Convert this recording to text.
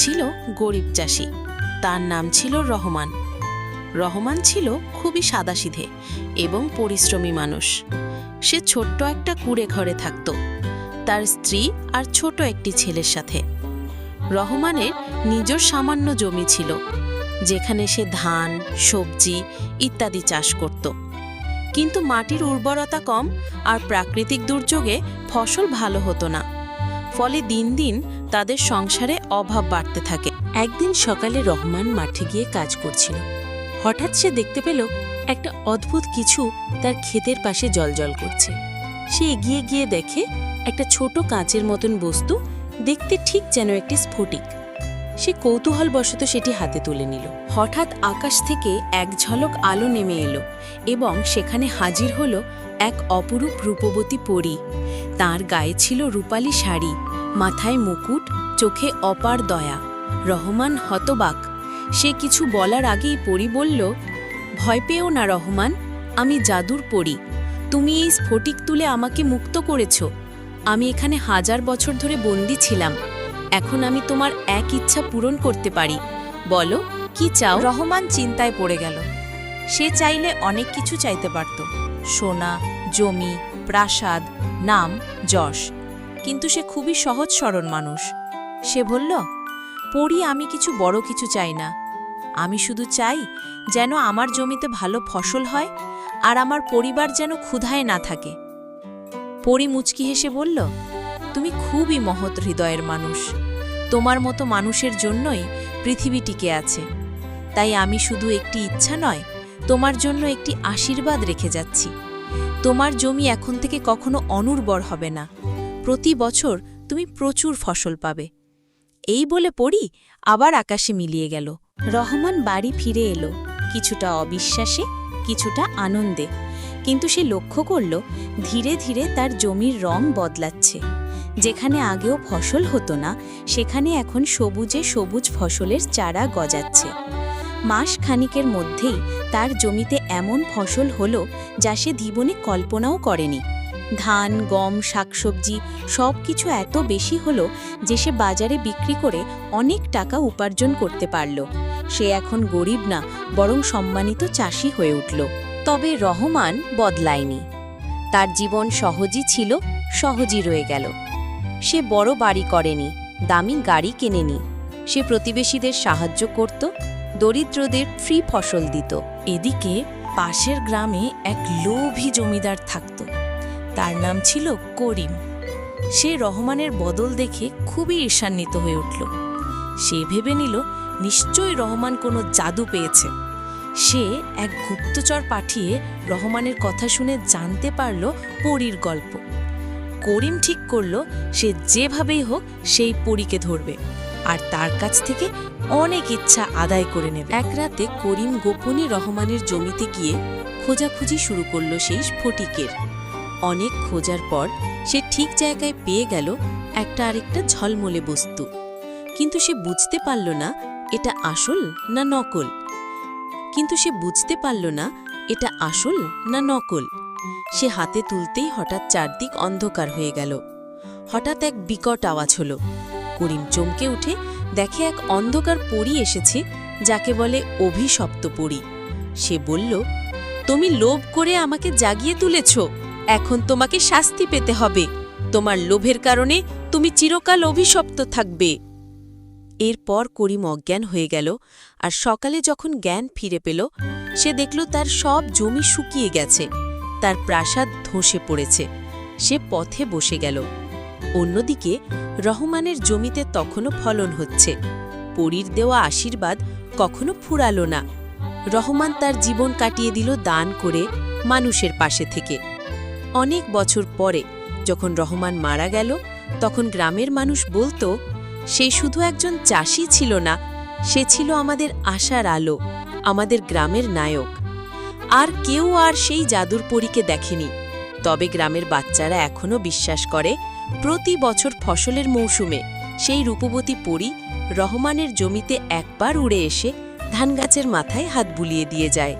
ছিল গরিব চাষি, তার নাম ছিল রহমান। রহমান ছিল খুবই সাদাসিধে এবং পরিশ্রমী মানুষ। সে ছোট্ট একটা কুঁড়ে ঘরে থাকত, তার স্ত্রী আর ছোট একটি ছেলের সাথে। রহমানের নিজের সামান্য জমি ছিল, যেখানে সে ধান, সবজি ইত্যাদি চাষ করত। কিন্তু মাটির উর্বরতা কম আর প্রাকৃতিক দুর্যোগে ফসল ভালো হতো না, ফলে দিন দিন তাদের সংসারে অভাব বাড়তে থাকে। একদিন সকালে রহমান মাঠে গিয়ে কাজ করছিল। হঠাৎ সে দেখতে পেল একটা অদ্ভুত কিছু তার ক্ষেতের পাশে জ্বলজ্বল করছে। সে এগিয়ে গিয়ে দেখে একটা ছোট কাঁচের মতন বস্তু, দেখতে ঠিক যেন একটি স্ফটিক। সে কৌতূহলবশত সেটি হাতে তুলে নিল। হঠাৎ আকাশ থেকে এক ঝলক আলো নেমে এলো এবং সেখানে হাজির হল এক অপরূপ রূপবতী পরী। তার গায়ে ছিল রূপালী শাড়ি, মাথায় মুকুট, চোখে অপার দয়া। রহমান হতবাক। সে কিছু বলার আগেই পরী বলল, ভয় পেও না রহমান, আমি জাদুর পরী। তুমি এই স্ফটিক তুলে আমাকে মুক্ত করেছ। আমি এখানে 1000 বছর ধরে বন্দী ছিলাম। এখন আমি তোমার এক ইচ্ছা পূরণ করতে পারি। বলো, কি চাও? রহমান চিন্তায় পড়ে গেল। সে চাইলে অনেক কিছু চাইতে পারত, সোনা, জমি, প্রাসাদ, নাম, যশ। কিন্তু সে খুবই সহজ সরল মানুষ। সে বলল, পরী, আমি কিছু বড় কিছু চাই না। আমি শুধু চাই যেন আমার জমিতে ভালো ফসল হয় আর আমার পরিবার যেন ক্ষুধায় না থাকে। পরী মুচকি হেসে বলল, তুমি খুবই মহৎ হৃদয়ের মানুষ। তোমার মতো মানুষের জন্যই পৃথিবী টিকে আছে। তাই আমি শুধু একটি ইচ্ছা নয়, তোমার জন্য একটি আশীর্বাদ রেখে যাচ্ছি। তোমার জমি এখন থেকে কখনো অনুর্বর হবে না। প্রতি বছর তুমি প্রচুর ফসল পাবে। এই বলে পরী আবার আকাশে মিলিয়ে গেল। রহমান বাড়ি ফিরে এলো, কিছুটা অবিশ্বাসে, কিছুটা আনন্দে। কিন্তু সে লক্ষ্য করল ধীরে ধীরে তার জমির রং বদলাচ্ছে। যেখানে আগেও ফসল হতো না, সেখানে এখন সবুজে সবুজ ফসলের চারা গজাচ্ছে। মাস খানিকের মধ্যেই তার জমিতে এমন ফসল হলো যা সে জীবনে কল্পনাও করেনি। ধান, গম, শাকসবজি সব কিছু এত বেশি হলো যে সে বাজারে বিক্রি করে অনেক টাকা উপার্জন করতে পারল। সে এখন গরিব না, বরং সম্মানিত চাষি হয়ে উঠল। তবে রহমান বদলায়নি। তার জীবন সহজই ছিল, সহজই রয়ে গেল। সে বড় বাড়ি করেনি, দামি গাড়ি কেনেনি। সে প্রতিবেশীদের সাহায্য করত, দরিদ্রদের ফ্রি ফসল দিত। এদিকে পাশের গ্রামে এক লোভী জমিদার থাকত। তার নাম ছিল করিম। সে রহমানের বদল দেখে খুবই ঈর্ষান্বিত হয়ে উঠল। সে ভেবে নিল, নিশ্চয়ই রহমান কোনো জাদু পেয়েছে। সে এক গুপ্তচর পাঠিয়ে রহমানের কথা শুনে জানতে পারল পরীর গল্প। করিম ঠিক করল সে যেভাবেই হোক সেই পরীকে ধরবে আর তার কাছ থেকে অনেক ইচ্ছা আদায় করে নেবে। এক রাতে করিম গোপনে রহমানের জমিতে গিয়ে খোঁজাখুঁজি শুরু করল সেই স্ফটিকের। অনেক খোঁজার পর সে ঠিক জায়গায় পেয়ে গেল একটা আরেকটা ঝলমলে বস্তু। কিন্তু সে বুঝতে পারল না এটা আসল না নকল। সে হাতে তুলতেই হঠাৎ চারদিক অন্ধকার হয়ে গেল। হঠাৎ এক বিকট আওয়াজ হলো। করিম চমকে উঠে দেখে এক অন্ধকার পরী এসেছে, যাকে বলে অভিশপ্ত পরী। সে বলল, তুমি লোভ করে আমাকে জাগিয়ে তুলেছ, এখন তোমাকে শাস্তি পেতে হবে। তোমার লোভের কারণে তুমি চিরকাল অভিশপ্ত থাকবে। এরপর করিম অজ্ঞান হয়ে গেল, আর সকালে যখন জ্ঞান ফিরে পেল, সে দেখল তার সব জমি শুকিয়ে গেছে, তার প্রাসাদ ধসে পড়েছে। সে পথে বসে গেল। অন্যদিকে রহমানের জমিতে তখনও ফলন হচ্ছে। পরীর দেওয়া আশীর্বাদ কখনো ফুরালো না। রহমান তার জীবন কাটিয়ে দিল দান করে, মানুষের পাশে থেকে। অনেক বছর পরে যখন রহমান মারা গেল, তখন গ্রামের মানুষ বলতো, সে শুধু একজন চাষি ছিল না, সে ছিল আমাদের আশার আলো, আমাদের গ্রামের নায়ক। আর কেউ আর সেই জাদুর পরীকে দেখেনি। তবে গ্রামের বাচ্চারা এখনও বিশ্বাস করে, প্রতি বছর ফসলের মৌসুমে সেই রূপবতী পরী রহমানের জমিতে একবার উড়ে এসে ধান গাছের মাথায় হাত বুলিয়ে দিয়ে যায়।